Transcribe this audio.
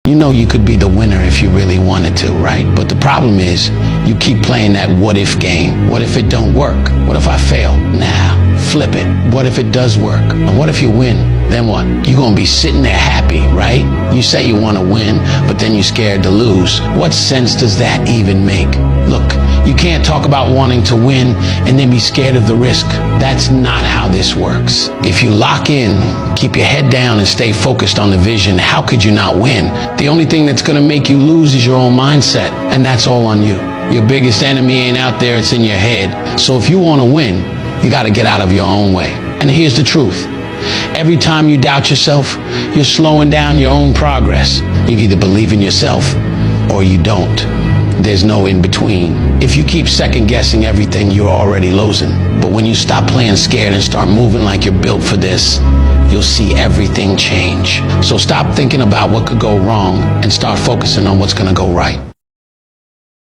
You know you could be the winner if you really wanted to, right? But the problem is you keep playing that what if game. What if it don't work? What if I fail? Nah, flip it. What if it does work? And what if you win? Then what? You're gonna be sitting there happy, right? You say you wanna win, but then you're scared to lose. What sense does that even make? Look, you can't talk about wanting to win and then be scared of the risk. That's not how this works. If you lock in, keep your head down and stay focused on the vision, how could you not win? The only thing that's gonna make you lose is your own mindset, and that's all on you. Your biggest enemy ain't out there, it's in your head. So if you wanna win, you gotta get out of your own way. And here's the truth. Every time you doubt yourself, you're slowing down your own progress. You either believe in yourself or you don't. There's no in between. If you keep second guessing everything, you're already losing. But when you stop playing scared and start moving like you're built for this, you'll see everything change. So stop thinking about what could go wrong and start focusing on what's gonna go right.